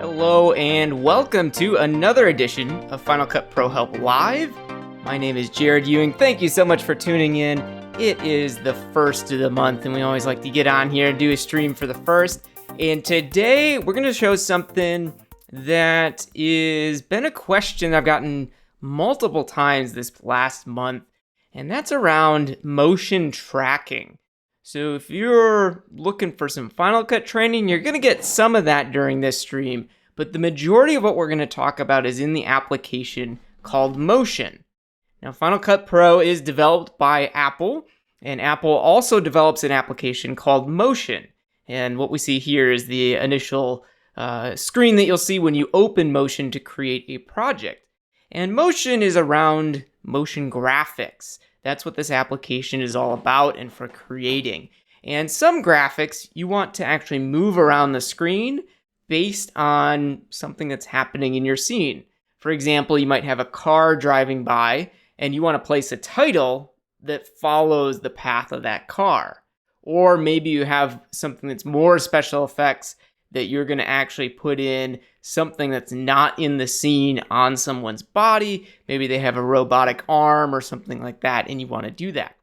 Hello and welcome to another edition of Final Cut Pro Help Live. My name is Jared Ewing. Thank you so much for tuning in. It is the first of the month and we always like to get on here and do a stream for the first. And today we're going to show something that is been a question I've gotten multiple times this last month, and that's around motion tracking. So if you're looking for some Final Cut training, you're going to get some of that during this stream, but the majority of what we're going to talk about is in the application called Motion. Now, Final Cut Pro is developed by Apple, and Apple also develops an application called Motion. And what we see here is the initial screen that you'll see when you open Motion to create a project. And Motion is around motion graphics. That's what this application is all about and for creating. And some graphics you want to actually move around the screen based on something that's happening in your scene. For example, you might have a car driving by and you want to place a title that follows the path of that car. Or maybe you have something that's more special effects that you're going to actually put in something that's not in the scene on someone's body. Maybe they have a robotic arm or something like that, and you want to do that.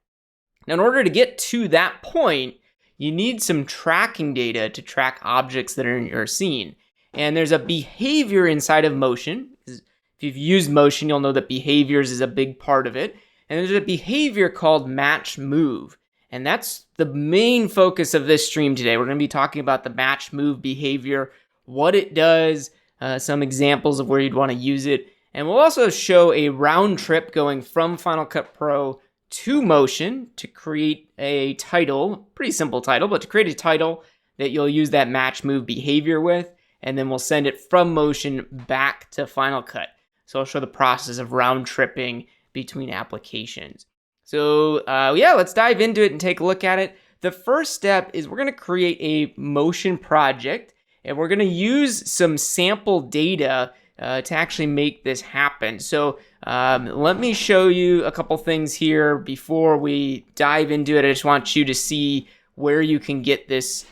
Now, in order to get to that point, you need some tracking data to track objects that are in your scene. And there's a behavior inside of Motion. If you've used Motion, you'll know that behaviors is a big part of it. And there's a behavior called match move. And that's the main focus of this stream today. We're going to be talking about the match move behavior, what it does, some examples of where you'd want to use it. And we'll also show a round trip going from Final Cut Pro to Motion to create a title, pretty simple title, but to create a title that you'll use that match move behavior with, and then we'll send it from Motion back to Final Cut. So I'll show the process of round tripping between applications. So let's dive into it and take a look at it. The first step is we're going to create a Motion project, and we're going to use some sample data to actually make this happen. So let me show you a couple things here before we dive into it. I just want you to see where you can get this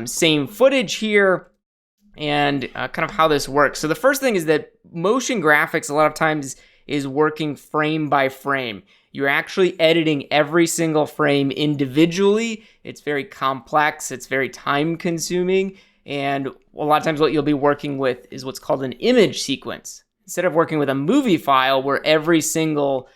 same footage here and kind of how this works. So the first thing is that motion graphics a lot of times is working frame by frame. You're actually editing every single frame individually. It's very complex. It's very time consuming. And a lot of times what you'll be working with is what's called an image sequence. Instead of working with a movie file where every single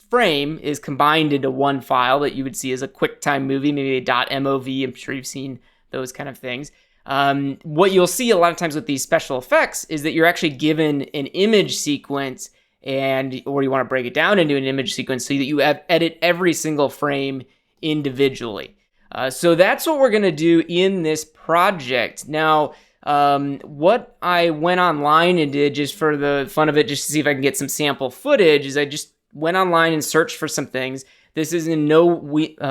frame is combined into one file that you would see as a QuickTime movie, maybe a .mov. I'm sure you've seen those kind of things. What you'll see a lot of times with these special effects is that you're actually given an image sequence or you want to break it down into an image sequence so that you edit every single frame individually. So that's what we're going to do in this project. Now, what I went online and did just for the fun of it, just to see if I can get some sample footage, is I just went online and searched for some things. This is in no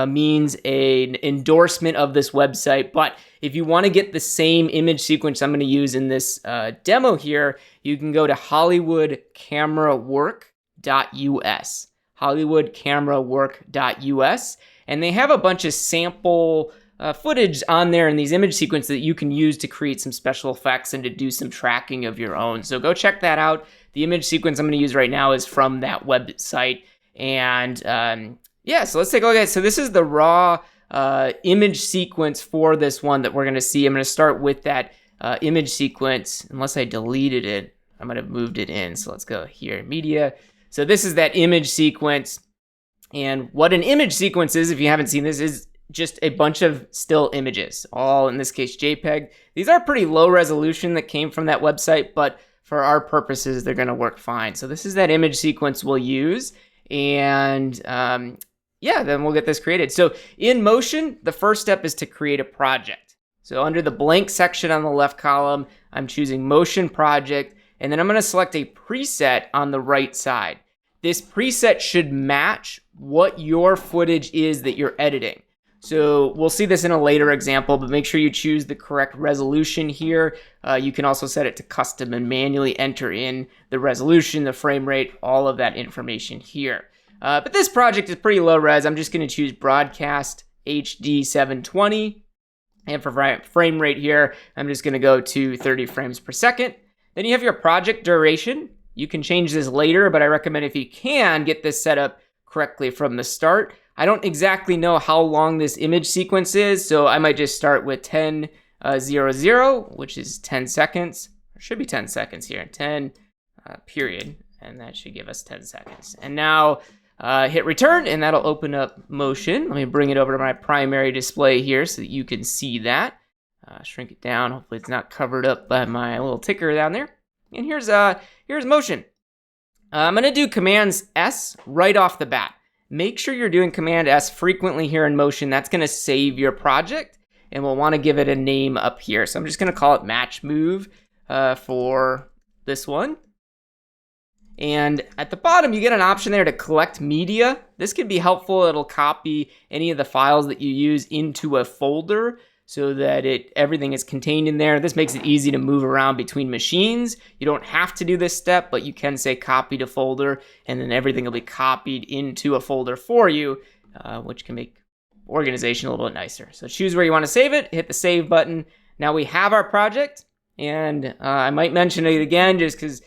means an endorsement of this website, but if you want to get the same image sequence I'm going to use in this demo here, you can go to hollywoodcamerawork.us, hollywoodcamerawork.us, and they have a bunch of sample footage on there in these image sequences that you can use to create some special effects and to do some tracking of your own. So go check that out. The image sequence I'm going to use right now is from that website. And so let's take a look at it. So this is the raw image sequence for this one that we're going to see. I'm going to start with that image sequence. Unless I deleted it, I might have moved it in. So let's go here, media. So this is that image sequence. And what an image sequence is, if you haven't seen this, is just a bunch of still images, all in this case JPEG. These are pretty low resolution that came from that website, but for our purposes, they're going to work fine. So this is that image sequence we'll use. And then we'll get this created. So in Motion, the first step is to create a project. So under the blank section on the left column, I'm choosing Motion Project, and then I'm going to select a preset on the right side. This preset should match what your footage is that you're editing. So we'll see this in a later example, but make sure you choose the correct resolution here. You can also set it to custom and manually enter in the resolution, the frame rate, all of that information here. But this project is pretty low res. I'm just going to choose Broadcast HD 720. And for frame rate here, I'm just going to go to 30 frames per second. Then you have your project duration. You can change this later, but I recommend if you can get this set up correctly from the start. I don't exactly know how long this image sequence is, so I might just start with 10:00, which is 10 seconds. It should be 10 seconds here, 10 period, and that should give us 10 seconds. And now hit return, and that'll open up motion. Let me bring it over to my primary display here so that you can see that. Shrink it down. Hopefully it's not covered up by my little ticker down there. And here's motion. I'm going to do Command S right off the bat. Make sure you're doing Command S frequently here in motion. That's going to save your project, and we'll want to give it a name up here. So I'm just going to call it Match Move for this one. And at the bottom, you get an option there to collect media. This can be helpful. It'll copy any of the files that you use into a folder so that everything is contained in there. This makes it easy to move around between machines. You don't have to do this step, but you can say copy to folder, and then everything will be copied into a folder for you, which can make organization a little bit nicer. So choose where you want to save it, hit the save button. Now we have our project, and I might mention it again just because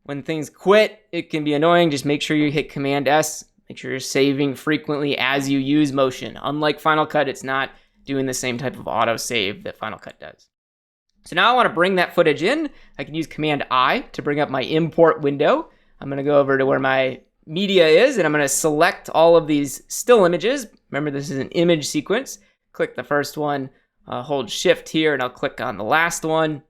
when things quit, it can be annoying. Just make sure you hit Command S. Make sure you're saving frequently as you use motion. Unlike Final Cut, it's not doing the same type of auto save that Final Cut does. So now I want to bring that footage in. I can use Command I to bring up my import window. I'm going to go over to where my media is, and I'm going to select all of these still images. Remember, this is an image sequence. Click the first one, hold Shift here, and I'll click on the last one.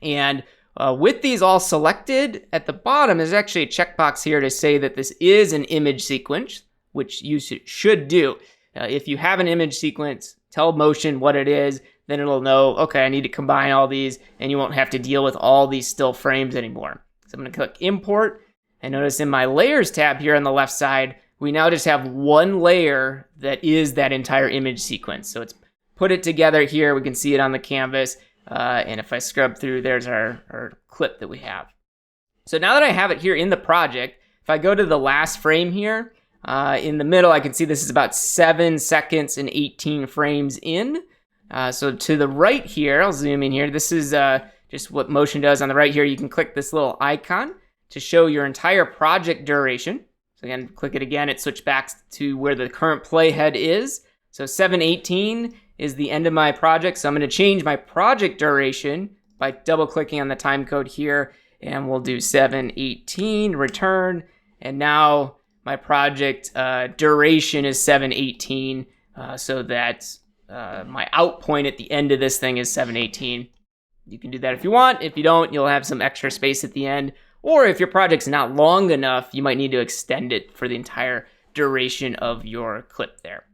And with these all selected, at the bottom, there's actually a checkbox here to say that this is an image sequence, which you should do. If you have an image sequence, tell motion what it is, then it'll know, okay, I need to combine all these, and you won't have to deal with all these still frames anymore. So I'm going to click Import, and notice in my Layers tab here on the left side, we now just have one layer that is that entire image sequence. So it's put it together here. We can see it on the canvas, and if I scrub through, there's our clip that we have. So now that I have it here in the project, if I go to the last frame here, in the middle, I can see this is about 7 seconds and 18 frames in. So to the right here, I'll zoom in here. This is just what motion does. On the right here, you can click this little icon to show your entire project duration. So again, click it again. It switched back to where the current playhead is. So 7:18 is the end of my project. So I'm going to change my project duration by double clicking on the time code here. And we'll do 7:18, return. And now my project duration is 7:18, so that my out point at the end of this thing is 7:18. You can do that if you want. If you don't, you'll have some extra space at the end. Or if your project's not long enough, you might need to extend it for the entire duration of your clip there.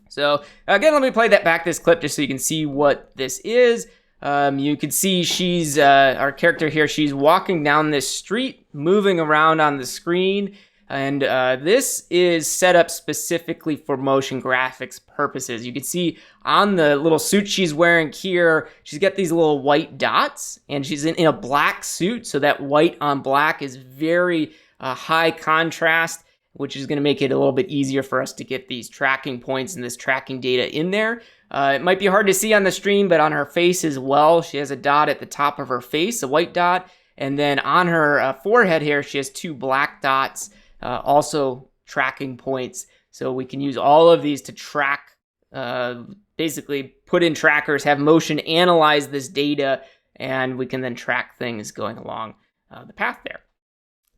So again, let me play that back, this clip, just so you can see what this is. You can see she's, our character here, she's walking down this street, moving around on the screen. And this is set up specifically for motion graphics purposes. You can see on the little suit she's wearing here, she's got these little white dots, and she's in a black suit. So that white on black is very high contrast, which is going to make it a little bit easier for us to get these tracking points and this tracking data in there. It might be hard to see on the stream, but on her face as well, she has a dot at the top of her face, a white dot. And then on her forehead here, she has 2 black dots. Also tracking points. So we can use all of these to track, basically put in trackers, have motion analyze this data, and we can then track things going along the path there.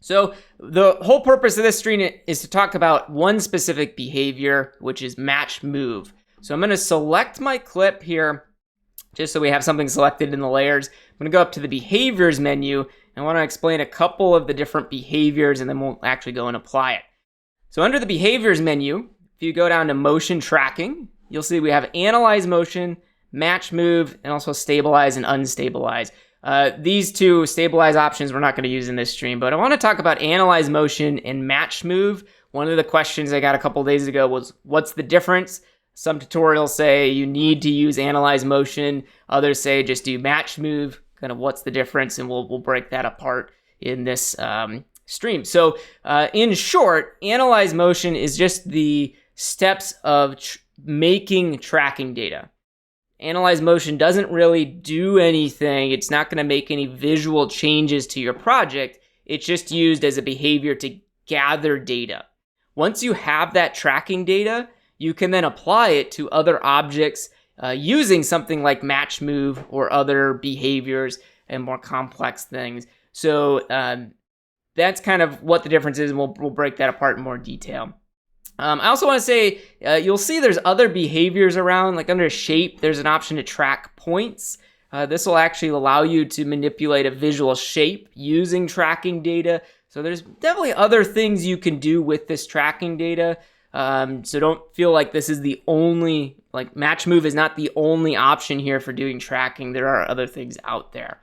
So the whole purpose of this stream is to talk about one specific behavior, which is match move. So I'm going to select my clip here, just so we have something selected in the layers. I'm going to go up to the behaviors menu. I want to explain a couple of the different behaviors, and then we'll actually go and apply it. So under the behaviors menu, if you go down to motion tracking, you'll see we have analyze motion, match move, and also stabilize and unstabilize. These 2 stabilize options we're not going to use in this stream, but I want to talk about analyze motion and match move. One of the questions I got a couple days ago was, what's the difference? Some tutorials say you need to use analyze motion. Others say just do match move. Kind of what's the difference, and we'll break that apart in this stream. So in short, analyze motion is just the steps of making tracking data. Analyze motion doesn't really do anything. It's not going to make any visual changes to your project. It's just used as a behavior to gather data. Once you have that tracking data, you can then apply it to other objects using something like match move or other behaviors and more complex things. So that's kind of what the difference is, and we'll break that apart in more detail. I also want to say, you'll see there's other behaviors around, like under shape, there's an option to track points. This will actually allow you to manipulate a visual shape using tracking data. So there's definitely other things you can do with this tracking data. So don't feel like this is the only, like match move is not the only option here for doing tracking. There are other things out there.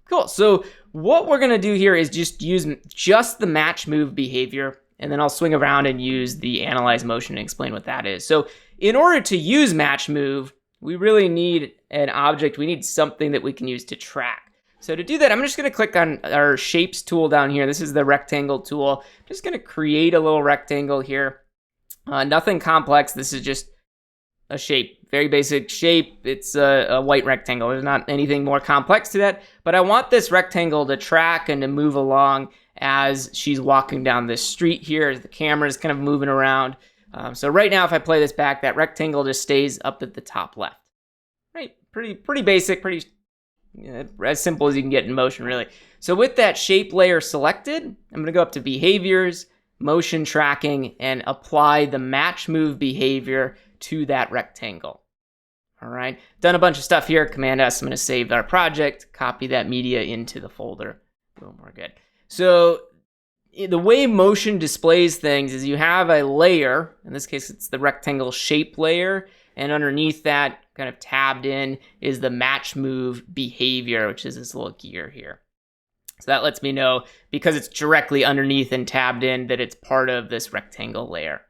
Cool. So what we're going to do here is just use just the match move behavior, and then I'll swing around and use the analyze motion and explain what that is. So in order to use match move, we really need an object. We need something that we can use to track. So to do that, I'm just going to click on our shapes tool down here. This is the rectangle tool. I'm just going to create a little rectangle here. Nothing complex. This is just a shape, very basic shape. It's a white rectangle. There's not anything more complex to that, but I want this rectangle to track and to move along as she's walking down this street here, as the camera is kind of moving around. So right now, if I play this back, that rectangle just stays up at the top left. Right, pretty basic, pretty as simple as you can get in motion, really. So with that shape layer selected, I'm gonna go up to behaviors, motion tracking, and apply the match move behavior to that rectangle. All right, done a bunch of stuff here. Command S, I'm gonna save our project, copy that media into the folder. Boom, we're good. So the way motion displays things is you have a layer, in this case it's the rectangle shape layer, and underneath that, kind of tabbed in, is the match move behavior, which is this little gear here. So that lets me know, because it's directly underneath and tabbed in, that it's part of this rectangle layer.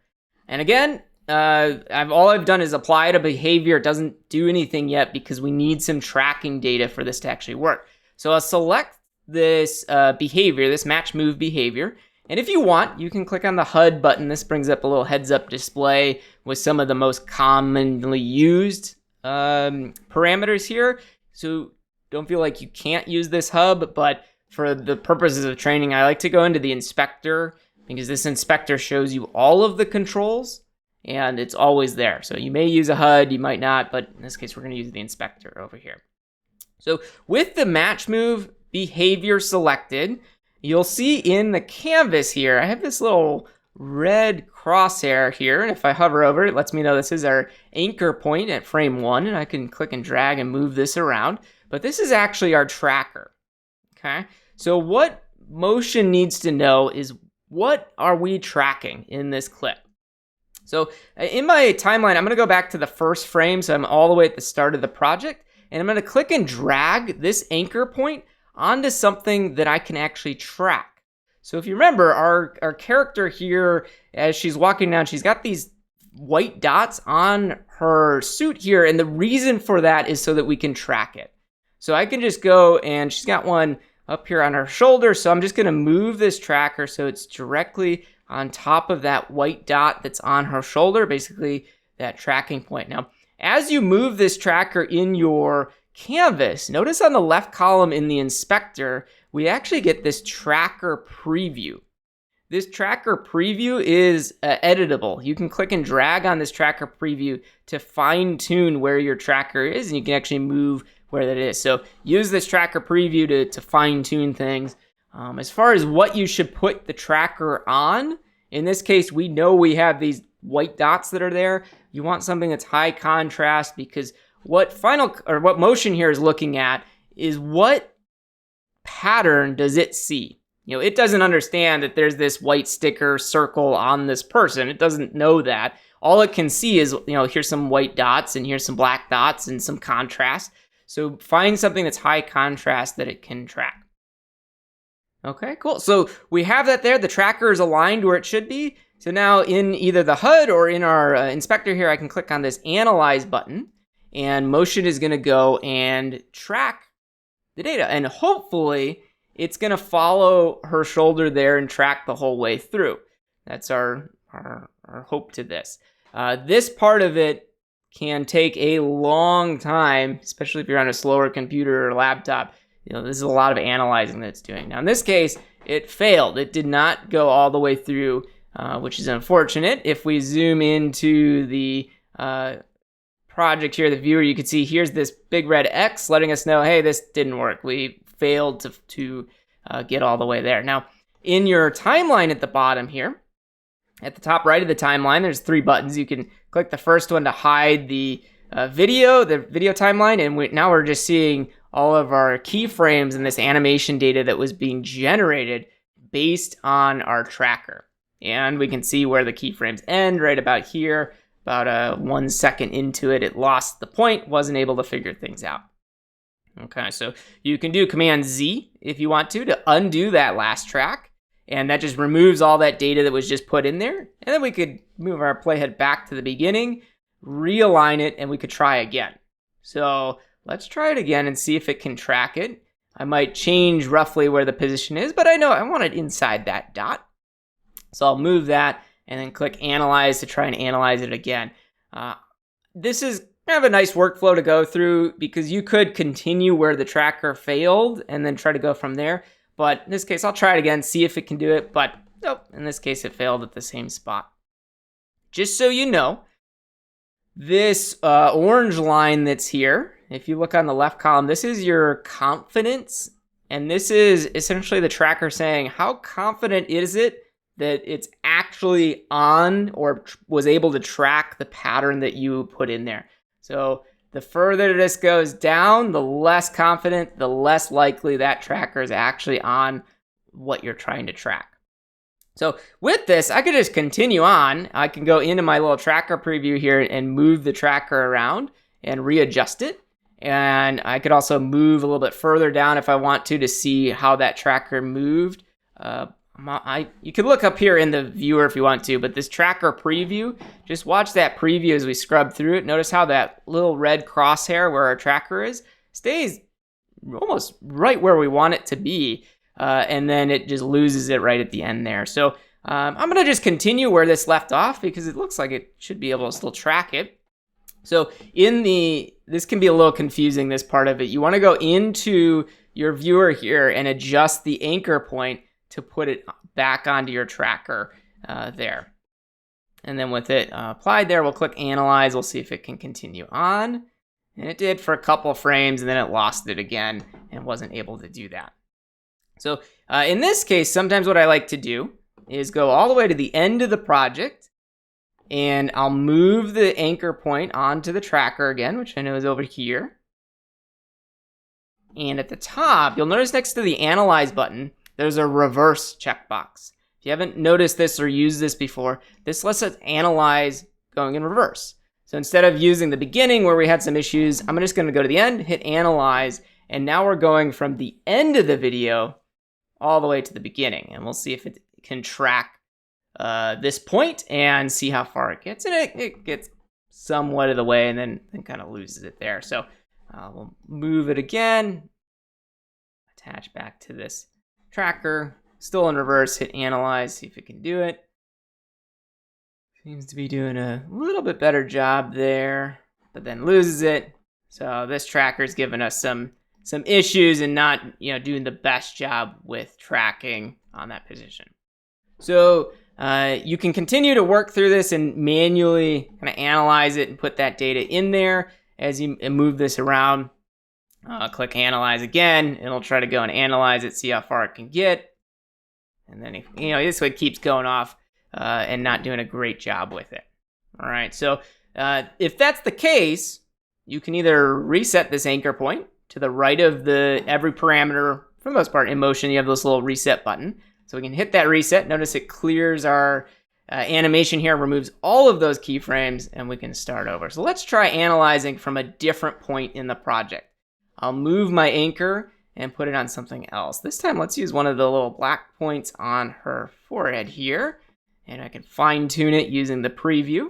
And again, all I've done is apply a behavior. It doesn't do anything yet because we need some tracking data for this to actually work. So I'll select this behavior, this match move behavior. And if you want, you can click on the HUD button. This brings up a little heads up display with some of the most commonly used parameters here. So don't feel like you can't use this hub, but for the purposes of training, I like to go into the inspector, because this inspector shows you all of the controls and it's always there. So you may use a HUD, you might not, but in this case, we're going to use the inspector over here. So with the match move behavior selected, you'll see in the canvas here, I have this little red crosshair here, and if I hover over it, it lets me know this is our anchor point at frame 1, and I can click and drag and move this around, but this is actually our tracker, okay? So what motion needs to know is, what are we tracking in this clip? So in my timeline, I'm gonna go back to the first frame, so I'm all the way at the start of the project, and I'm gonna click and drag this anchor point onto something that I can actually track. So if you remember, our character here, as she's walking down, she's got these white dots on her suit here, and the reason for that is so that we can track it. So I can just go, and she's got one up here on her shoulder, so I'm just gonna move this tracker so it's directly on top of that white dot that's on her shoulder, basically that tracking point. Now, as you move this tracker in your canvas, notice on the left column in the inspector, we actually get this tracker preview. This tracker preview is editable. You can click and drag on this tracker preview to fine tune where your tracker is, and you can actually move where that is. So use this tracker preview to fine tune things. As far as what you should put the tracker on, in this case, we know we have these white dots that are there. You want something that's high contrast, because what motion here is looking at is what pattern does it see? You know, it doesn't understand that there's this white sticker circle on this person. It doesn't know that. All it can see is, you know, here's some white dots and here's some black dots and some contrast. So find something that's high contrast that it can track. Okay, cool. So we have that there. The tracker is aligned where it should be. So now in either the HUD or in our inspector here, I can click on this Analyze button, and motion is going to go and track the data. And hopefully it's going to follow her shoulder there and track the whole way through. That's our hope to this. This part of it can take a long time, especially if you're on a slower computer or laptop. This is a lot of analyzing that it's doing. Now, in this case, it failed. It did not go all the way through, which is unfortunate. If we zoom into the project here, the viewer, you can see here's this big red X letting us know, hey, this didn't work. We failed to get all the way there. Now, in your timeline at the bottom here, at the top right of the timeline, there's 3 buttons. You can click the first one to hide the video timeline, and now we're just seeing all of our keyframes and this animation data that was being generated based on our tracker. And we can see where the keyframes end right about here. About 1 second into it, it lost the point, wasn't able to figure things out. Okay, so you can do Command Z if you want to undo that last track, and that just removes all that data that was just put in there. And then we could move our playhead back to the beginning, realign it, and we could try again. So let's try it again and see if it can track it. I might change roughly where the position is, but I know I want it inside that dot. So I'll move that and then click Analyze to try and analyze it again. This is kind of a nice workflow to go through because you could continue where the tracker failed and then try to go from there. But in this case, I'll try it again, see if it can do it. But nope, in this case, it failed at the same spot. Just so you know, this orange line that's here, if you look on the left column, this is your confidence. And this is essentially the tracker saying, how confident is it that it's actually on or was able to track the pattern that you put in there. So the further this goes down, the less confident, the less likely that tracker is actually on what you're trying to track. So with this, I could just continue on. I can go into my little tracker preview here and move the tracker around and readjust it. And I could also move a little bit further down if I want to see how that tracker moved. You can look up here in the viewer if you want to, but this tracker preview, just watch that preview as we scrub through it. Notice how that little red crosshair where our tracker is stays almost right where we want it to be, and then it just loses it right at the end there. So I'm going to just continue where this left off because it looks like it should be able to still track it. So this can be a little confusing, this part of it. You want to go into your viewer here and adjust the anchor point to put it back onto your tracker there. And then with it applied there, we'll click Analyze. We'll see if it can continue on. And it did for a couple frames, and then it lost it again and wasn't able to do that. So in this case, sometimes what I like to do is go all the way to the end of the project, and I'll move the anchor point onto the tracker again, which I know is over here. And at the top, you'll notice next to the Analyze button, there's a reverse checkbox. If you haven't noticed this or used this before, this lets us analyze going in reverse. So instead of using the beginning where we had some issues, I'm just going to go to the end, hit Analyze, and now we're going from the end of the video all the way to the beginning. And we'll see if it can track this point and see how far it gets. And it gets somewhat of the way and then kind of loses it there. So we'll move it again, attach back to this tracker, still in reverse, hit Analyze, see if it can do it. Seems to be doing a little bit better job there, but then loses it. So this tracker's giving us some issues and not doing the best job with tracking on that position. So you can continue to work through this and manually kind of analyze it and put that data in there as you move this around. Click Analyze again. It'll try to go and analyze it, see how far it can get. And then, this way it keeps going off and not doing a great job with it. All right, so if that's the case, you can either reset this anchor point to the right of every parameter. For the most part, in motion, you have this little reset button. So we can hit that reset. Notice it clears our animation here, removes all of those keyframes, and we can start over. So let's try analyzing from a different point in the project. I'll move my anchor and put it on something else. This time, let's use one of the little black points on her forehead here. And I can fine tune it using the preview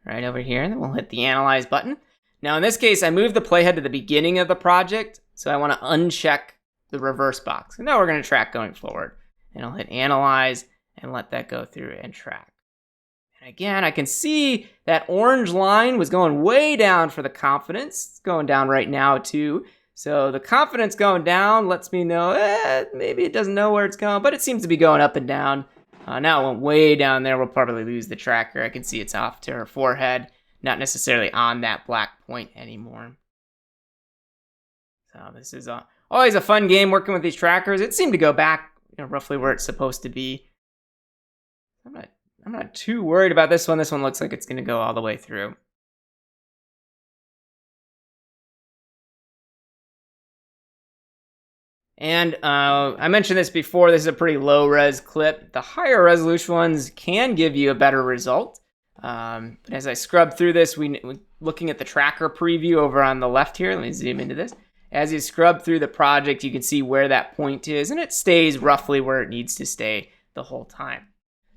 right over here. And then we'll hit the Analyze button. Now, in this case, I moved the playhead to the beginning of the project. So I want to uncheck the reverse box. And now we're going to track going forward. And I'll hit Analyze and let that go through and track. And again, I can see that orange line was going way down for the confidence. It's going down right now too. So the confidence going down lets me know maybe it doesn't know where it's going, but it seems to be going up and down. Now it went way down there. We'll probably lose the tracker. I can see it's off to her forehead, not necessarily on that black point anymore. So this is always a fun game working with these trackers. It seemed to go back, roughly where it's supposed to be. I'm not too worried about this one. This one looks like it's going to go all the way through. And I mentioned this before, this is a pretty low res clip. The higher resolution ones can give you a better result. But as I scrub through this, looking at the tracker preview over on the left here, let me zoom into this. As you scrub through the project, you can see where that point is, and it stays roughly where it needs to stay the whole time.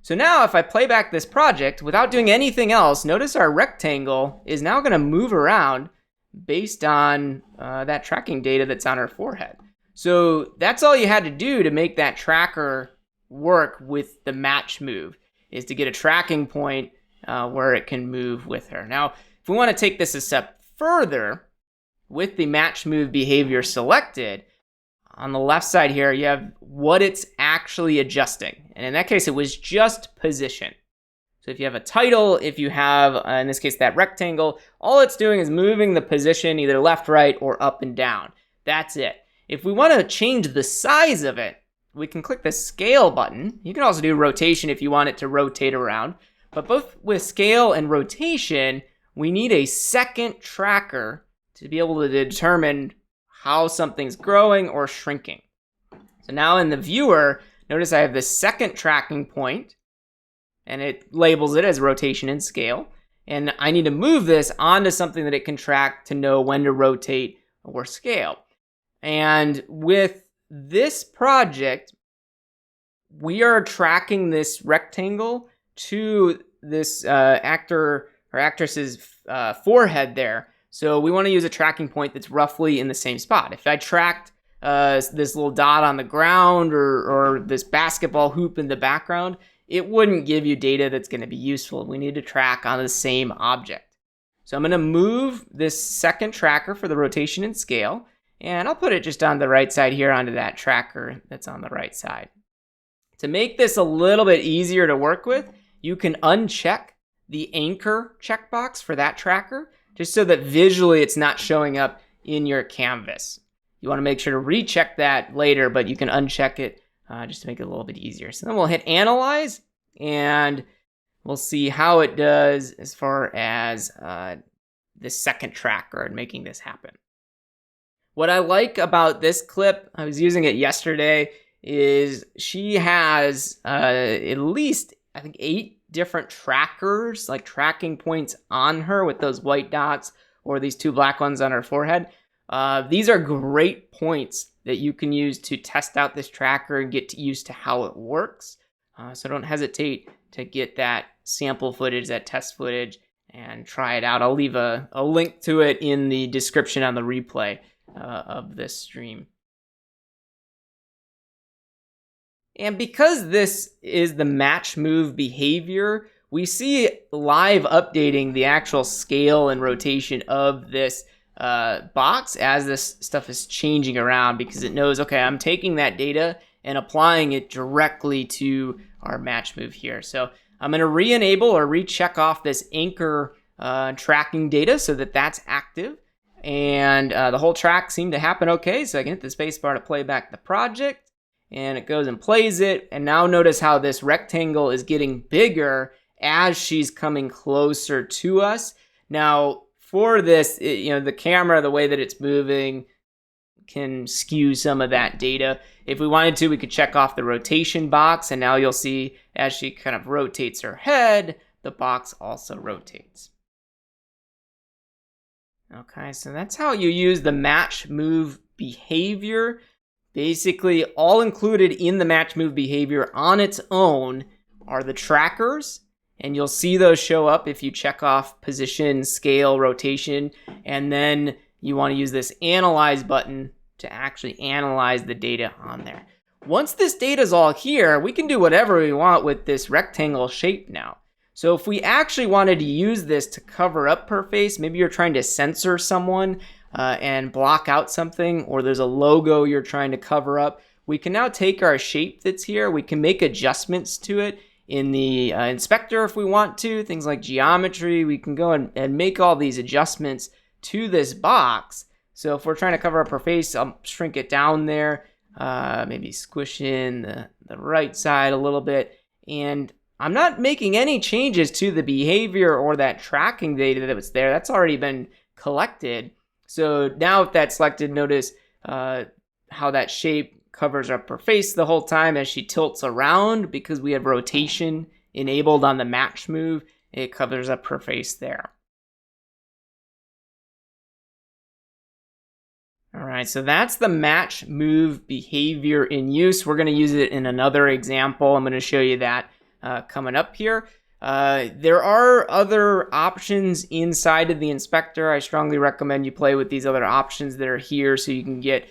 So now if I play back this project without doing anything else, notice our rectangle is now going to move around based on that tracking data that's on her forehead. So that's all you had to do to make that tracker work with the match move, is to get a tracking point where it can move with her. Now, if we want to take this a step further, with the match move behavior selected, on the left side here, you have what it's actually adjusting. And in that case, it was just position. So if you have a title, if you have, in this case, that rectangle, all it's doing is moving the position either left, right, or up and down. That's it. If we want to change the size of it, we can click the scale button. You can also do rotation if you want it to rotate around. But both with scale and rotation, we need a second tracker to be able to determine how something's growing or shrinking. So now in the viewer, notice I have the second tracking point, and it labels it as rotation and scale. And I need to move this onto something that it can track to know when to rotate or scale. And with this project, we are tracking this rectangle to this actor or actress's forehead there. So we want to use a tracking point that's roughly in the same spot. If I tracked this little dot on the ground or this basketball hoop in the background, it wouldn't give you data that's going to be useful. We need to track on the same object. So I'm going to move this second tracker for the rotation and scale, and I'll put it just on the right side here onto that tracker that's on the right side. To make this a little bit easier to work with, you can uncheck the anchor checkbox for that tracker, just so that visually it's not showing up in your canvas. You want to make sure to recheck that later, but you can uncheck it just to make it a little bit easier. So then we'll hit analyze, and we'll see how it does as far as the second tracker and making this happen. What I like about this clip, I was using it yesterday, is she has at least, I think, 8 different trackers, like tracking points on her with those white dots or these 2 black ones on her forehead. These are great points that you can use to test out this tracker and get used to how it works. So don't hesitate to get that sample footage, that test footage, and try it out. I'll leave a link to it in the description on the replay of this stream. And because this is the match move behavior, we see live updating the actual scale and rotation of this box as this stuff is changing around, because it knows, okay, I'm taking that data and applying it directly to our match move here. So I'm going to re-enable or recheck off this anchor tracking data so that that's active. And the whole track seemed to happen okay, so I can hit the space bar to play back the project. And it goes and plays it. And now notice how this rectangle is getting bigger as she's coming closer to us. Now, for this, the camera, the way that it's moving, can skew some of that data. If we wanted to, we could check off the rotation box. And now you'll see as she kind of rotates her head, the box also rotates. Okay, so that's how you use the match move behavior. Basically, all included in the match move behavior on its own are the trackers, and you'll see those show up if you check off position, scale, rotation, and then you want to use this analyze button to actually analyze the data on there. Once this data is all here, we can do whatever we want with this rectangle shape now. So if we actually wanted to use this to cover up her face, maybe you're trying to censor someone and block out something, or there's a logo you're trying to cover up, we can now take our shape that's here, we can make adjustments to it in the inspector if we want to, things like geometry. We can go and make all these adjustments to this box. So if we're trying to cover up her face, I'll shrink it down there, maybe squish in the right side a little bit, and I'm not making any changes to the behavior or that tracking data that was there. That's already been collected. So now with that selected, notice how that shape covers up her face the whole time as she tilts around. Because we have rotation enabled on the match move, it covers up her face there. All right, so that's the match move behavior in use. We're going to use it in another example. I'm going to show you that coming up here. There are other options inside of the inspector. I strongly recommend you play with these other options that are here so you can get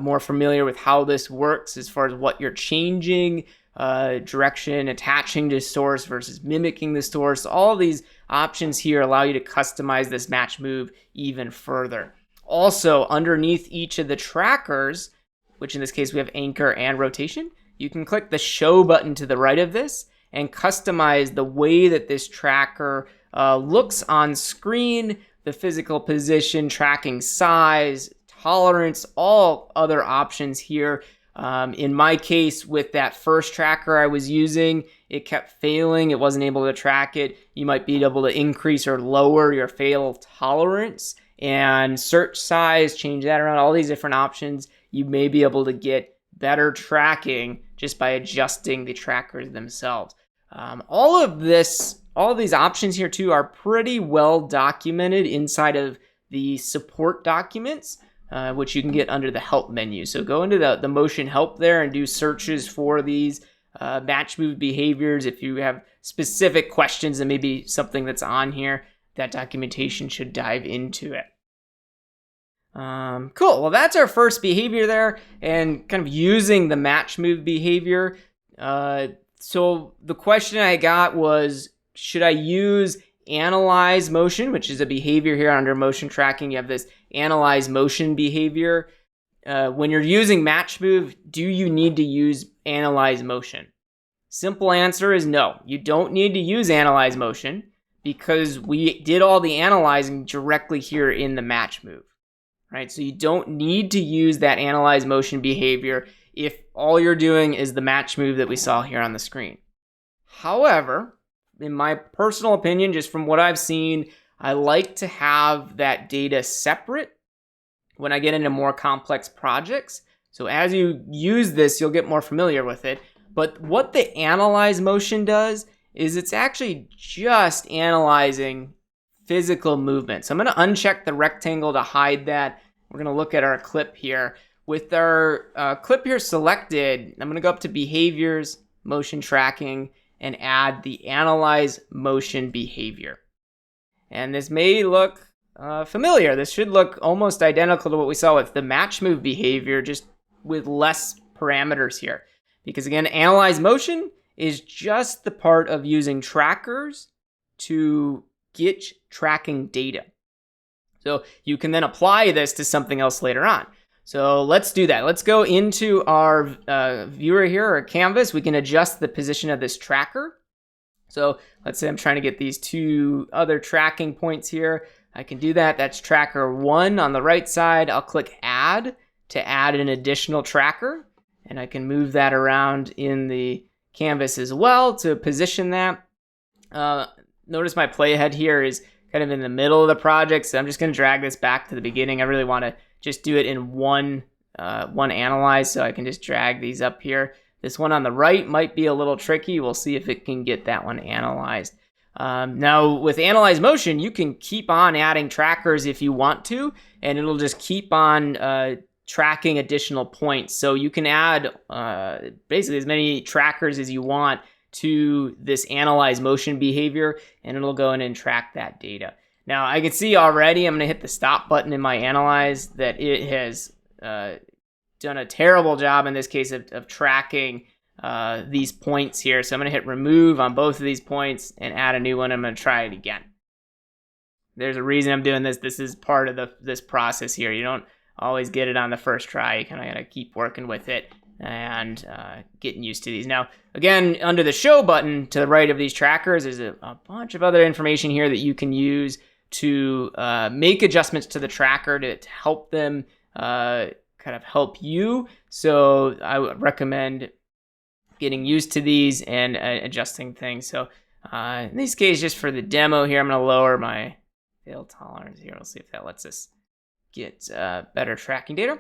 more familiar with how this works as far as what you're changing, direction, attaching to source versus mimicking the source. All these options here allow you to customize this match move even further. Also, underneath each of the trackers, which in this case we have anchor and rotation, you can click the show button to the right of this and customize the way that this tracker looks on screen, the physical position, tracking size, tolerance, all other options here. In my case, with that first tracker I was using, it kept failing. It wasn't able to track it. You might be able to increase or lower your fail tolerance and search size, change that around, all these different options. You may be able to get better tracking just by adjusting the trackers themselves. All of these options here too are pretty well documented inside of the support documents, which you can get under the help menu. So go into the motion help there and do searches for these match move behaviors. If you have specific questions and maybe something that's on here, that documentation should dive into it. Cool. Well, that's our first behavior there, and kind of using the match move behavior. So the question I got was, should I use analyze motion, which is a behavior here under motion tracking? You have this analyze motion behavior. When you're using match move, do you need to use analyze motion? Simple answer is no. You don't need to use analyze motion because we did all the analyzing directly here in the match move, right? So you don't need to use that analyze motion behavior if all you're doing is the match move that we saw here on the screen. However, in my personal opinion, just from what I've seen, I like to have that data separate when I get into more complex projects. So as you use this, you'll get more familiar with it. But what the analyze motion does is it's actually just analyzing physical movement. So I'm going to uncheck the rectangle to hide that. We're going to look at our clip here. With our clip here selected, I'm going to go up to behaviors, motion tracking, and add the analyze motion behavior. And this may look familiar. This should look almost identical to what we saw with the match move behavior, just with less parameters here. Because again, analyze motion is just the part of using trackers to get tracking data. So you can then apply this to something else later on. So let's do that. Let's go into our viewer here, or canvas. We can adjust the position of this tracker. So let's say I'm trying to get these two other tracking points here. I can do that. That's tracker 1 on the right side. I'll click add to add an additional tracker. And I can move that around in the canvas as well to position that. Notice my playhead here is kind of in the middle of the project, so I'm just going to drag this back to the beginning. I really want to just do it in one analyze, so I can just drag these up here. This one on the right might be a little tricky. We'll see if it can get that one analyzed. Now, with analyze motion, you can keep on adding trackers if you want to, and it'll just keep on tracking additional points. So you can add basically as many trackers as you want to this analyze motion behavior, and it'll go in and track that data. Now I can see already, I'm going to hit the stop button in my analyze, that it has done a terrible job in this case of tracking these points here. So I'm going to hit remove on both of these points and add a new one. I'm going to try it again. There's a reason I'm doing this. This is part of this process here. You don't always get it on the first try. You kind of got to keep working with it and getting used to these. Now, again, under the show button to the right of these trackers, there's a bunch of other information here that you can use to make adjustments to the tracker to help them kind of help you. So I would recommend getting used to these and adjusting things. So in this case, just for the demo here, I'm going to lower my fail tolerance here. We'll see if that lets us get better tracking data.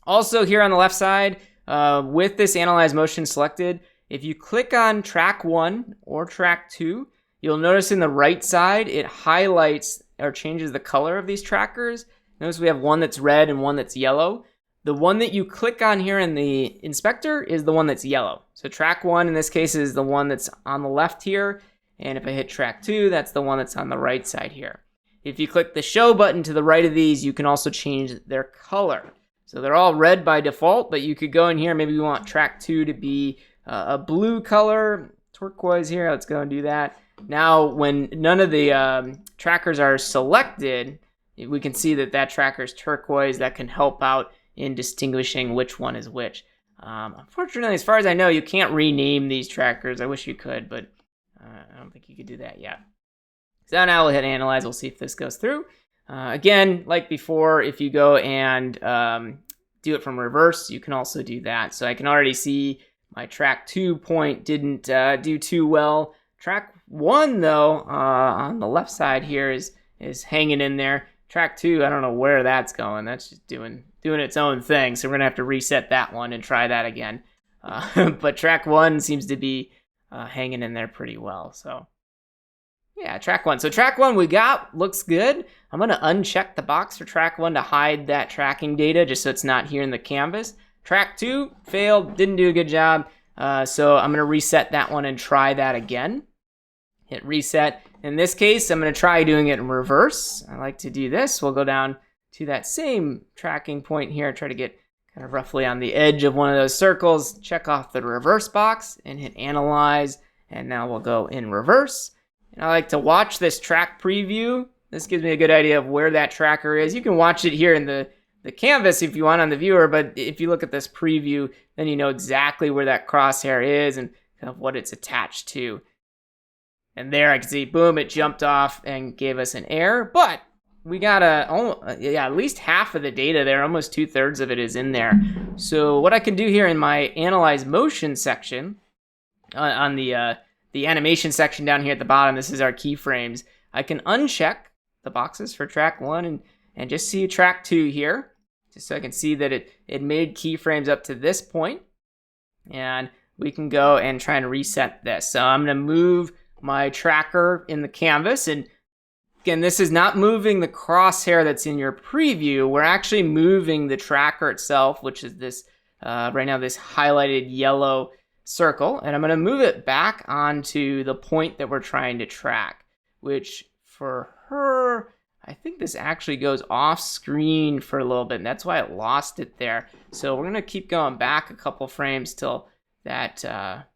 Also here on the left side, with this analyze motion selected, if you click on track 1 or track 2, you'll notice in the right side, it highlights or changes the color of these trackers. Notice we have one that's red and one that's yellow. The one that you click on here in the inspector is the one that's yellow. So track 1 in this case is the one that's on the left here. And if I hit track 2, that's the one that's on the right side here. If you click the show button to the right of these, you can also change their color. So they're all red by default, but you could go in here. Maybe we want track 2 to be a blue color, turquoise here. Let's go and do that. Now, when none of the trackers are selected, we can see that tracker is turquoise. That can help out in distinguishing which one is which. Unfortunately, as far as I know, you can't rename these trackers. I wish you could, but I don't think you could do that yet. So now we'll hit analyze. We'll see if this goes through. Again, like before, if you go and do it from reverse, you can also do that. So I can already see my track 2 point didn't do too well. Track 1, though, on the left side here is hanging in there. Track 2, I don't know where that's going. That's just doing its own thing. So we're going to have to reset that one and try that again. But track 1 seems to be hanging in there pretty well. So yeah, track 1. So track 1 we got, looks good. I'm going to uncheck the box for track 1 to hide that tracking data just so it's not here in the canvas. Track 2 failed, didn't do a good job. So I'm going to reset that one and try that again. Hit reset. In this case, I'm going to try doing it in reverse. I like to do this. We'll go down to that same tracking point here, try to get kind of roughly on the edge of one of those circles, check off the reverse box and hit analyze. And now we'll go in reverse. And I like to watch this track preview. This gives me a good idea of where that tracker is. You can watch it here in the canvas if you want on the viewer, but if you look at this preview, then you know exactly where that crosshair is and kind of what it's attached to. And there I can see, boom, it jumped off and gave us an error, but we got at least half of the data there, almost 2/3 of it is in there. So what I can do here in my analyze motion section, on the animation section down here at the bottom, this is our keyframes. I can uncheck the boxes for track 1 and just see track 2 here, just so I can see that it made keyframes up to this point. And we can go and try and reset this. So I'm going to move my tracker in the canvas. And again, this is not moving the crosshair that's in your preview. We're actually moving the tracker itself, which is this, right now, this highlighted yellow circle. And I'm going to move it back onto the point that we're trying to track, which for her, I think this actually goes off screen for a little bit, and that's why it lost it there. So we're going to keep going back a couple frames till that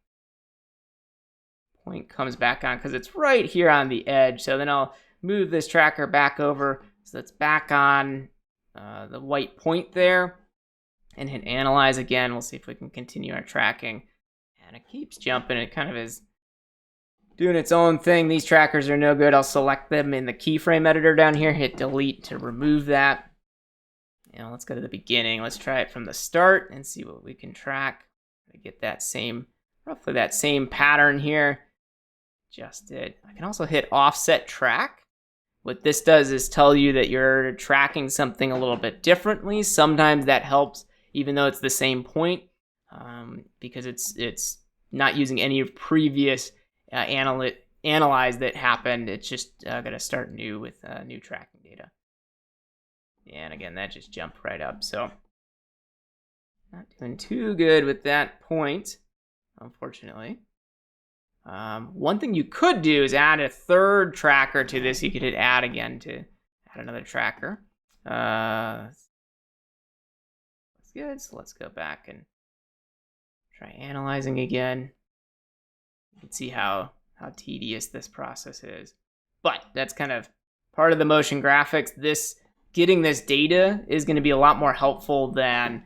point comes back on, because it's right here on the edge. So then I'll move this tracker back over so it's back on the white point there, and hit analyze again. We'll see if we can continue our tracking. And it keeps jumping. It kind of is doing its own thing. These trackers are no good. I'll select them in the keyframe editor down here, hit delete to remove that. Now let's go to the beginning. Let's try it from the start and see what we can track. Get that same, roughly that same pattern here. Adjust it. I can also hit offset track. What this does is tell you that you're tracking something a little bit differently. Sometimes that helps, even though it's the same point, because it's not using any of previous analyze that happened. It's just going to start new with new tracking data. And again, that just jumped right up. So not doing too good with that point, unfortunately. One thing you could do is add a third tracker to this. You could hit add again to add another tracker. That's good. So let's go back and Try analyzing again. You can see how tedious this process is. But that's kind of part of the motion graphics. Getting this data is going to be a lot more helpful than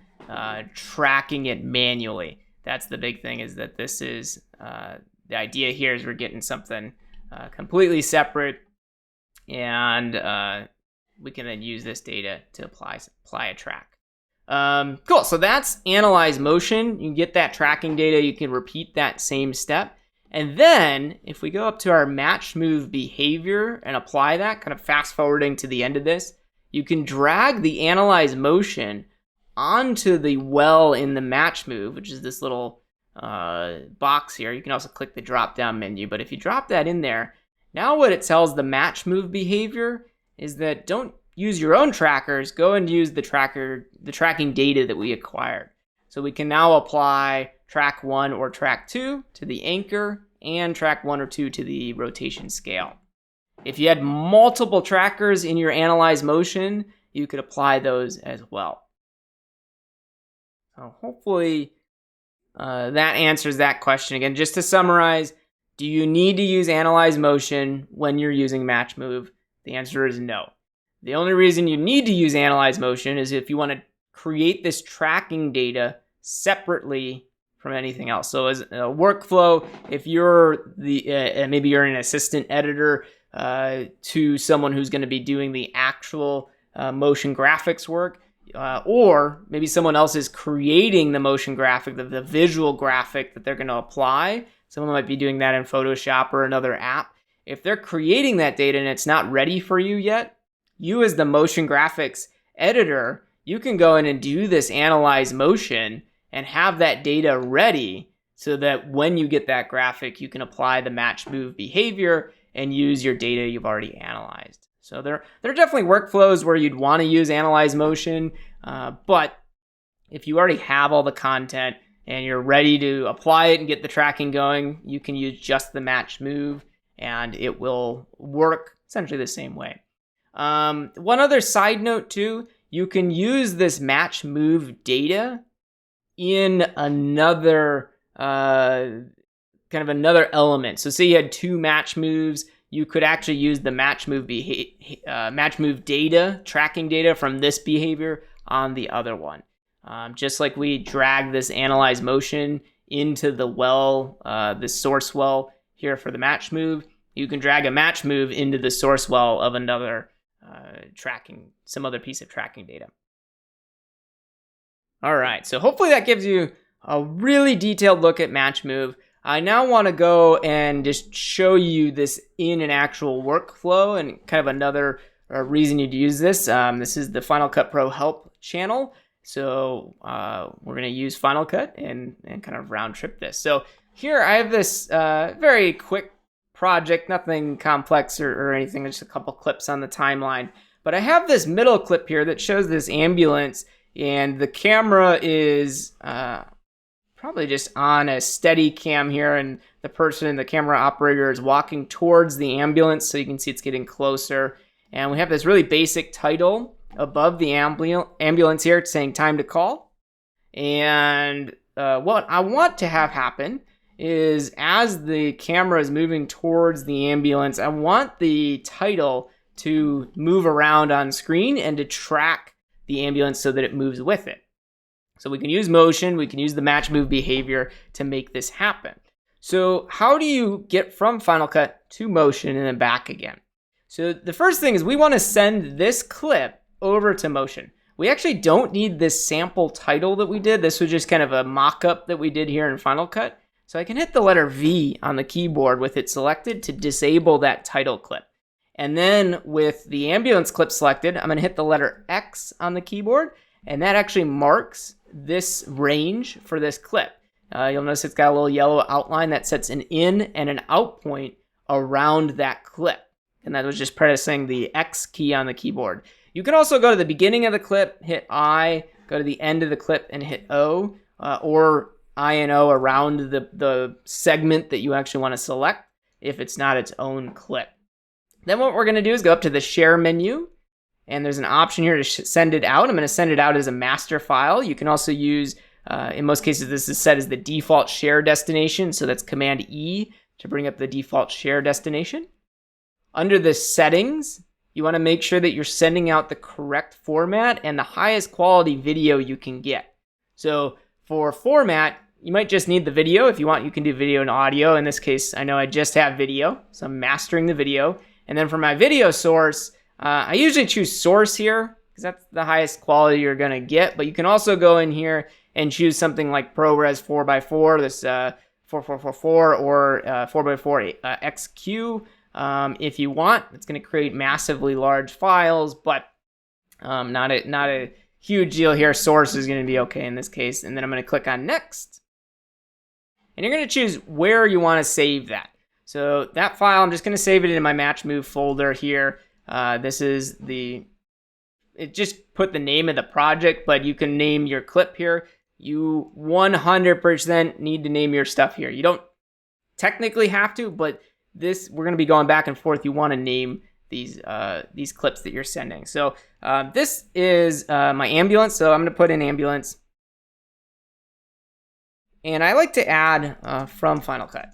tracking it manually. That's the big thing, is that this is the idea here is we're getting something completely separate, and we can then use this data to apply a track. Cool, so that's analyze motion. You can get that tracking data, you can repeat that same step. And then if we go up to our match move behavior and apply that, kind of fast forwarding to the end of this, you can drag the analyze motion onto the well in the match move, which is this little box here. You can also click the drop down menu, but if you drop that in there, now what it tells the match move behavior is that don't use your own trackers, go and use the tracking data that we acquired. So we can now apply track 1 or track 2 to the anchor and track 1 or 2 to the rotation scale. If you had multiple trackers in your analyze motion, you could apply those as well. So hopefully that answers that question. Again, just to summarize, do you need to use analyze motion when you're using match move? The answer is no. The only reason you need to use analyze motion is if you want to create this tracking data separately from anything else. So as a workflow, if you're maybe you're an assistant editor to someone who's going to be doing the actual motion graphics work, or maybe someone else is creating the motion graphic, the visual graphic that they're going to apply. Someone might be doing that in Photoshop or another app. If they're creating that data and it's not ready for you yet, you as the motion graphics editor, you can go in and do this analyze motion and have that data ready so that when you get that graphic, you can apply the match move behavior and use your data you've already analyzed. So there are definitely workflows where you'd want to use analyze motion, but if you already have all the content and you're ready to apply it and get the tracking going, you can use just the match move and it will work essentially the same way. One other side note too, you can use this match move data in another kind of another element. So say you had 2 match moves, you could actually use the match move data, tracking data from this behavior on the other one. Just like we drag this analyze motion into the well, the source well here for the match move, you can drag a match move into the source well of another some other piece of tracking data. All right, so hopefully that gives you a really detailed look at match move. I now want to go and just show you this in an actual workflow and kind of another reason you'd use this. This is the Final Cut Pro help channel. So we're going to use Final Cut and kind of round trip this. So here I have this very quick project, nothing complex or anything, just a couple clips on the timeline. But I have this middle clip here that shows this ambulance, and the camera is probably just on a steady cam here, and the camera operator is walking towards the ambulance, so you can see it's getting closer. And we have this really basic title above the ambulance here saying time to call. And what I want to have happen is as the camera is moving towards the ambulance, I want the title to move around on screen and to track the ambulance so that it moves with it. So we can use motion, we can use the match move behavior to make this happen. So how do you get from Final Cut to motion and then back again? So the first thing is we want to send this clip over to motion. We actually don't need this sample title that we did. This was just kind of a mock-up that we did here in Final Cut. So I can hit the letter V on the keyboard with it selected to disable that title clip. And then with the ambulance clip selected, I'm going to hit the letter X on the keyboard, and that actually marks this range for this clip. You'll notice it's got a little yellow outline that sets an in and an out point around that clip. And that was just pressing the X key on the keyboard. You can also go to the beginning of the clip, hit I, go to the end of the clip and hit O, or I and O around the segment that you actually want to select if it's not its own clip. Then what we're going to do is go up to the share menu, and there's an option here to send it out. I'm going to send it out as a master file. You can also use In most cases, this is set as the default share destination. So that's Command E to bring up the default share destination. Under the settings, you want to make sure that you're sending out the correct format and the highest quality video you can get. So for format, you might just need the video. If you want, you can do video and audio. In this case, I know I just have video, so I'm mastering the video. And then for my video source, I usually choose source here because that's the highest quality you're going to get. But you can also go in here and choose something like ProRes 4x4, this 4444 or 4x4 XQ. If you want, it's going to create massively large files, but not a huge deal here. Source is going to be okay in this case. And then I'm going to click on next. And you're going to choose where you want to save that. So that file, I'm just going to save it in my match move folder here. It just put the name of the project, but you can name your clip here. You 100% need to name your stuff here. You don't technically have to, but we're going to be going back and forth. You want to name these clips that you're sending. So this is my ambulance. So I'm going to put in ambulance. And I like to add from Final Cut.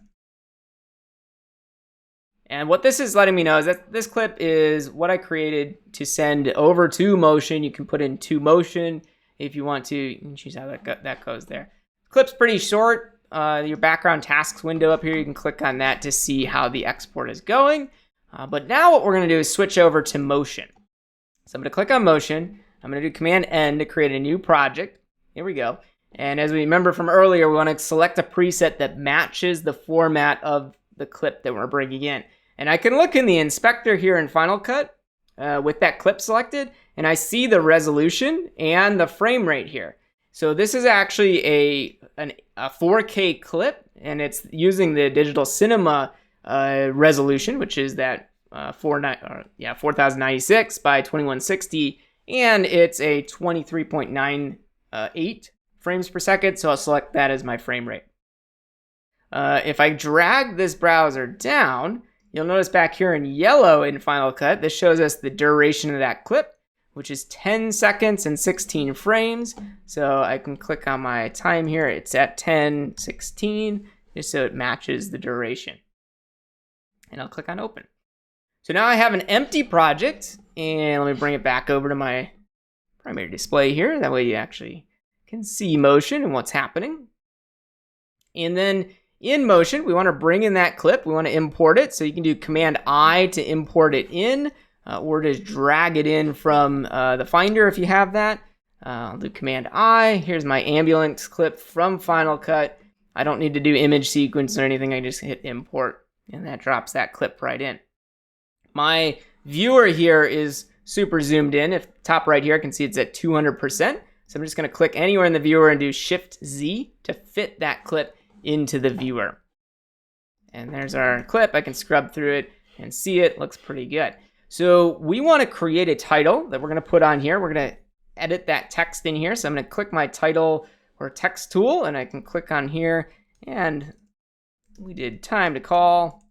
And what this is letting me know is that this clip is what I created to send over to Motion. You can put in to Motion if you want to. You can choose how that goes there. Clip's pretty short. Your background tasks window up here, you can click on that to see how the export is going. But now what we're going to do is switch over to Motion. So I'm going to click on Motion. I'm going to do Command N to create a new project. Here we go. And as we remember from earlier, we want to select a preset that matches the format of the clip that we're bringing in. And I can look in the inspector here in Final Cut with that clip selected, and I see the resolution and the frame rate here. So this is actually a 4K clip, and it's using the digital cinema resolution, which is that 4096 by 2160, and it's a 23.98 frames per second, so I'll select that as my frame rate. If I drag this browser down, you'll notice back here in yellow in Final Cut, this shows us the duration of that clip, which is 10 seconds and 16 frames. So I can click on my time here. It's at 10:16, just so it matches the duration. And I'll click on open. So now I have an empty project, and let me bring it back over to my primary display here. That way you actually can see Motion and what's happening. And then in Motion, we want to bring in that clip. We want to import it. So you can do Command I to import it in, or just drag it in from the Finder if you have that. I'll do Command I. Here's my ambulance clip from Final Cut. I don't need to do image sequence or anything. I just hit import, and that drops that clip right in. My viewer here is super zoomed in. If top right here, I can see it's at 200%. So I'm just going to click anywhere in the viewer and do Shift Z to fit that clip into the viewer. And there's our clip. I can scrub through it and see it. Looks pretty good. So we want to create a title that we're going to put on here. We're going to edit that text in here. So I'm going to click my title or text tool, and I can click on here, and we did time to call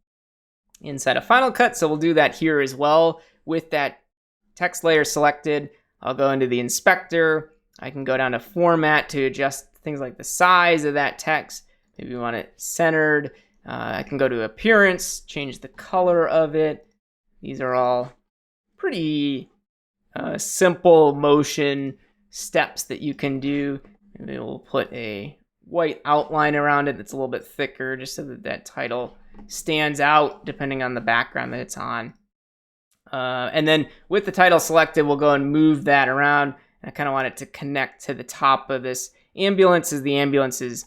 inside of Final Cut. So we'll do that here as well with that text layer selected. I'll go into the inspector. I can go down to format to adjust things like the size of that text. Maybe we want it centered. I can go to appearance, change the color of it. These are all pretty simple Motion steps that you can do. Maybe we'll put a white outline around it that's a little bit thicker, just so that that title stands out depending on the background that it's on. And then with the title selected, we'll go and move that around. I kind of want it to connect to the top of this ambulance as the ambulance is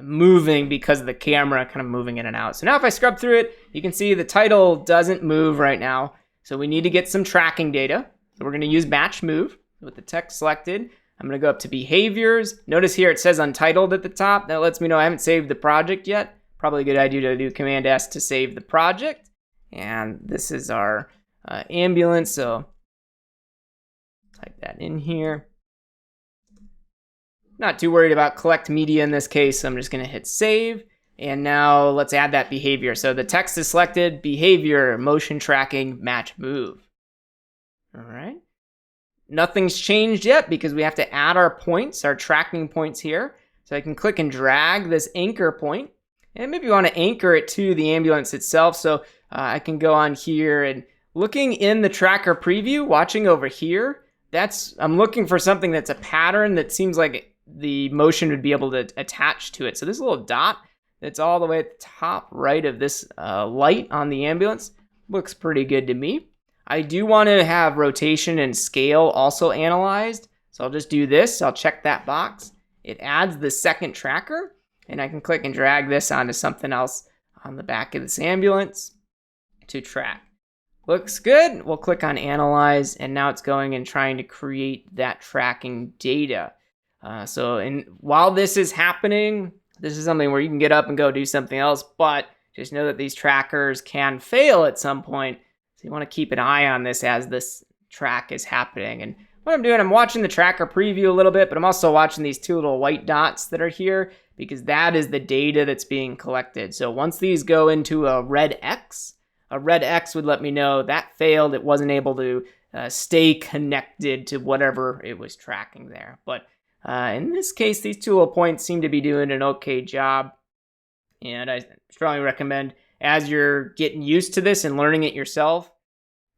moving because of the camera kind of moving in and out. So now if I scrub through it, you can see the title doesn't move right now. So we need to get some tracking data. So we're going to use match move with the text selected. I'm going to go up to behaviors. Notice here it says untitled at the top. That lets me know I haven't saved the project yet. Probably a good idea to do Command S to save the project. And this is our ambulance. So type that in here. Not too worried about collect media in this case, so I'm just going to hit save. And now let's add that behavior. So the text is selected, behavior, motion tracking, match move. All right. nothing's changed yet because we have to add our points, our tracking points here. So I can click and drag this anchor point, and maybe you want to anchor it to the ambulance itself. So I can go on here and looking in the tracker preview, watching over here, I'm looking for something that's a pattern that seems like the motion would be able to attach to it. So this little dot that's all the way at the top right of this light on the ambulance looks pretty good to me. I do want to have rotation and scale also analyzed. So I'll just do this. I'll check that box. It adds the second tracker, and I can click and drag this onto something else on the back of this ambulance to track. Looks good. We'll click on analyze, and now it's going and trying to create that tracking data. While this is happening, this is something where you can get up and go do something else, but just know that these trackers can fail at some point. So you want to keep an eye on this as this track is happening. And what I'm doing, I'm watching the tracker preview a little bit, but I'm also watching these two little white dots that are here because that is the data that's being collected. So once these go into a red X would let me know that failed. It wasn't able to stay connected to whatever it was tracking there. But in this case, these two little points seem to be doing an okay job. And I strongly recommend, as you're getting used to this and learning it yourself,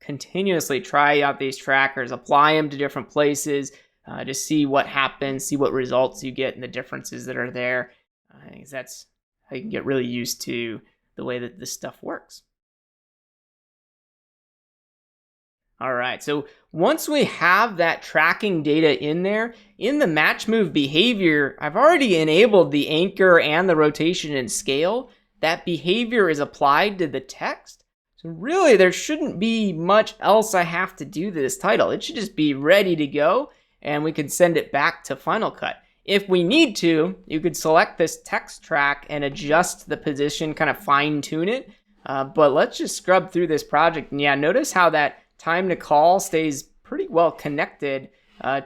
continuously try out these trackers, apply them to different places, just see what happens, see what results you get and the differences that are there. I think that's how you can get really used to the way that this stuff works. All right, so once we have that tracking data in there, in the match move behavior, I've already enabled the anchor and the rotation and scale. That behavior is applied to the text. So really, there shouldn't be much else I have to do to this title. It should just be ready to go, and we can send it back to Final Cut. If we need to, you could select this text track and adjust the position, kind of fine tune it. But let's just scrub through this project. And yeah, notice how that time to call stays pretty well connected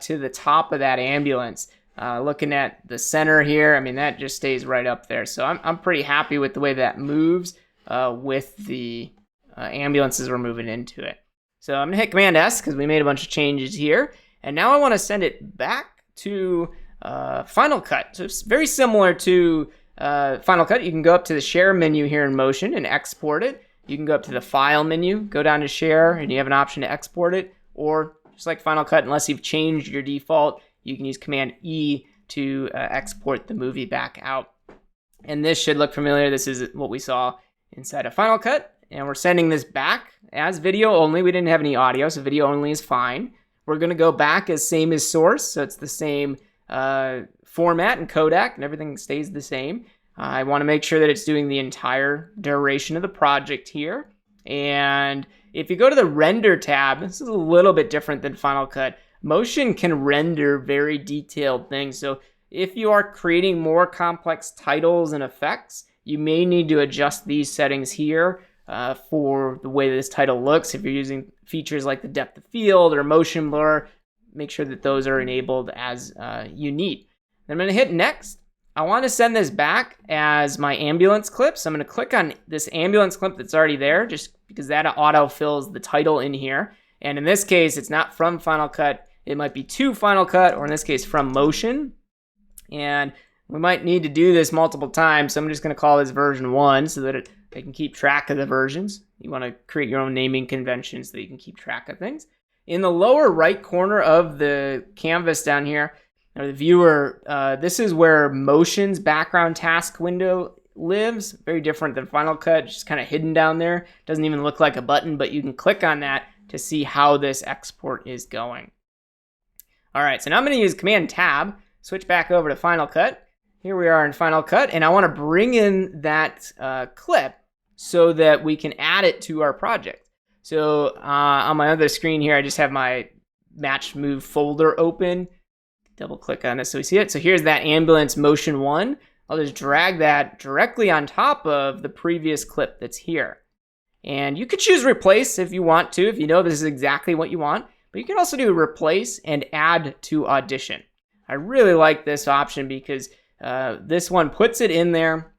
to the top of that ambulance. Looking at the center here, I mean, that just stays right up there. So I'm pretty happy with the way that moves with the ambulances we're moving into it. So I'm gonna hit Command S because we made a bunch of changes here. And now I wanna send it back to Final Cut. So it's very similar to Final Cut. You can go up to the share menu here in Motion and export it. You can go up to the File menu, go down to Share, and you have an option to export it. Or just like Final Cut, unless you've changed your default, you can use Command E to export the movie back out. And this should look familiar. This is what we saw inside of Final Cut. And we're sending this back as video only. We didn't have any audio, so video only is fine. We're going to go back as same as source, so it's the same format and codec, and everything stays the same. I want to make sure that it's doing the entire duration of the project here. And if you go to the Render tab, this is a little bit different than Final Cut. Motion can render very detailed things. So if you are creating more complex titles and effects, you may need to adjust these settings here for the way this title looks. If you're using features like the depth of field or motion blur, make sure that those are enabled as you need. Then I'm going to hit Next. I want to send this back as my ambulance clip. So I'm going to click on this ambulance clip that's already there, just because that auto-fills the title in here. And in this case, it's not from Final Cut. It might be to Final Cut, or in this case, from Motion. And we might need to do this multiple times. So I'm just going to call this version 1 so that they can keep track of the versions. You want to create your own naming convention so that you can keep track of things. In the lower right corner of the canvas down here, or the viewer, this is where Motion's background task window lives. Very different than Final Cut, just kind of hidden down there. Doesn't even look like a button, but you can click on that to see how this export is going. All right, so now I'm going to use Command Tab, switch back over to Final Cut. Here we are in Final Cut, and I want to bring in that clip so that we can add it to our project. So on my other screen here, I just have my Match Move folder open. Double click on this so we see it. So here's that ambulance motion 1. I'll just drag that directly on top of the previous clip that's here. And you could choose replace if you want to, if you know this is exactly what you want. But you can also do replace and add to audition. I really like this option because this one puts it in there.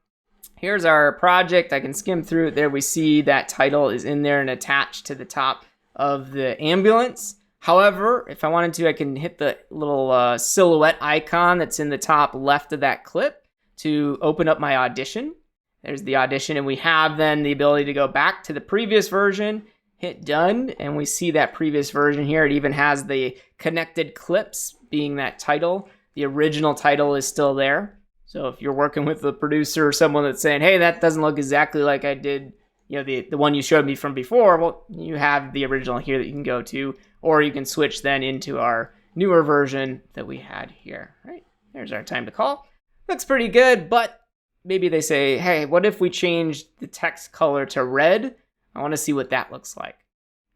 Here's our project. I can skim through it. There we see that title is in there and attached to the top of the ambulance. However, if I wanted to, I can hit the little silhouette icon that's in the top left of that clip to open up my audition. There's the audition, and we have then the ability to go back to the previous version, hit done, and we see that previous version here. It even has the connected clips being that title. The original title is still there. So if you're working with the producer or someone that's saying, hey, that doesn't look exactly like I did, the one you showed me from before, well, you have the original here that you can go to, or you can switch then into our newer version that we had here. All right, there's our time to call. Looks pretty good, but maybe they say, hey, what if we change the text color to red? I want to see what that looks like.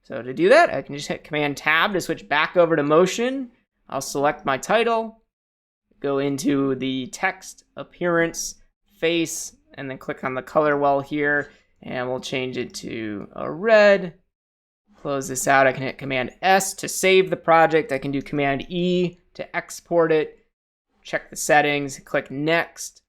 So to do that, I can just hit Command-Tab to switch back over to Motion. I'll select my title, go into the text, appearance, face, and then click on the color well here, and we'll change it to a red. Close this out. I can hit Command-S to save the project. I can do Command-E to export it. Check the settings, click Next.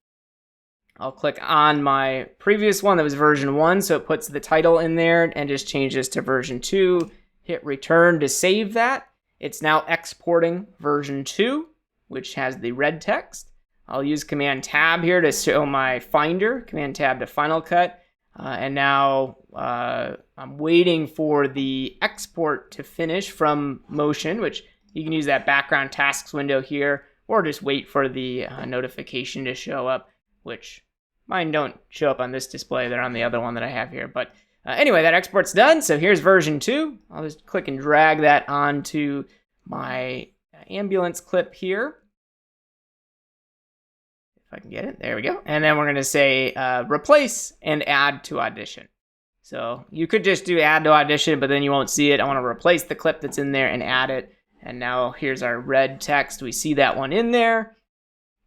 I'll click on my previous one that was version 1, so it puts the title in there, and just change this to version 2. Hit Return to save that. It's now exporting version 2, which has the red text. I'll use Command-Tab here to show my Finder, Command-Tab to Final Cut. And now I'm waiting for the export to finish from Motion, which you can use that background tasks window here, or just wait for the notification to show up, which mine don't show up on this display. They're on the other one that I have here. But anyway, that export's done. So here's version 2. I'll just click and drag that onto my ambulance clip here. I can get it. There we go. And then we're going to say replace and add to audition. So you could just do add to audition, but then you won't see it. I want to replace the clip that's in there and add it. And now here's our red text. We see that one in there.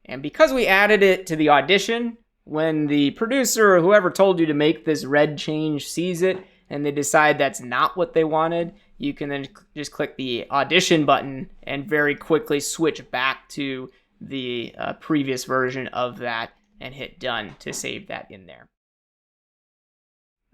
And because we added it to the audition, when the producer or whoever told you to make this red change sees it and they decide that's not what they wanted, you can then just click the audition button and very quickly switch back to the previous version of that and hit done to save that in there.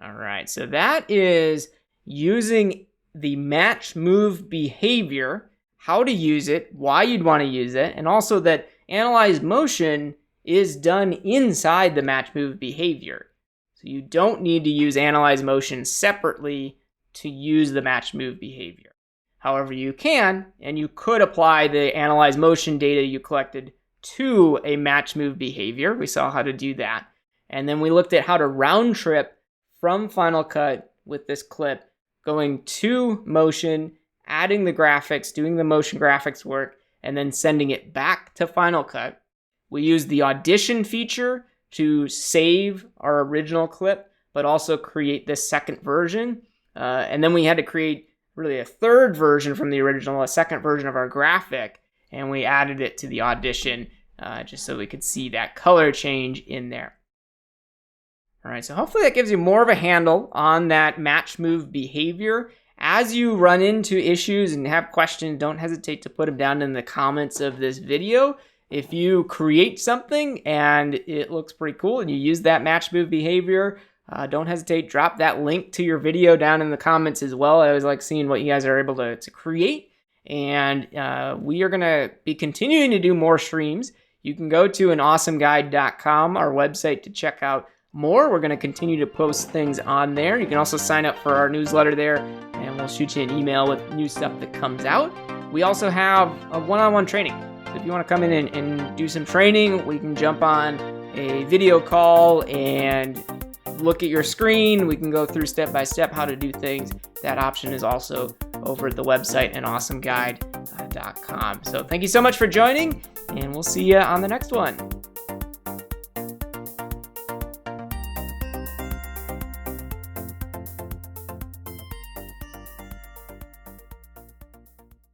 All right, so that is using the match move behavior, how to use it, why you'd want to use it, and also that analyze motion is done inside the match move behavior. So you don't need to use analyze motion separately to use the match move behavior. However, you can, and you could apply the analyze motion data you collected to a match move behavior. We saw how to do that. And then we looked at how to round trip from Final Cut with this clip, going to Motion, adding the graphics, doing the motion graphics work, and then sending it back to Final Cut. We used the audition feature to save our original clip, but also create this second version. And then we had to create really a third version from the original, a second version of our graphic, and we added it to the audition just so we could see that color change in there. All right, so hopefully that gives you more of a handle on that match move behavior. As you run into issues and have questions, don't hesitate to put them down in the comments of this video. If you create something and it looks pretty cool and you use that match move behavior, don't hesitate, drop that link to your video down in the comments as well. I always like seeing what you guys are able to create. And we are going to be continuing to do more streams. You can go to anawesomeguide.com, our website, to check out more. We're going to continue to post things on there. You can also sign up for our newsletter there, and we'll shoot you an email with new stuff that comes out. We also have a one-on-one training. So if you want to come in and do some training, we can jump on a video call and look at your screen. We can go through step by step how to do things. That option is also over at the website anawesomeguide.com. So thank you so much for joining, and we'll see you on the next one.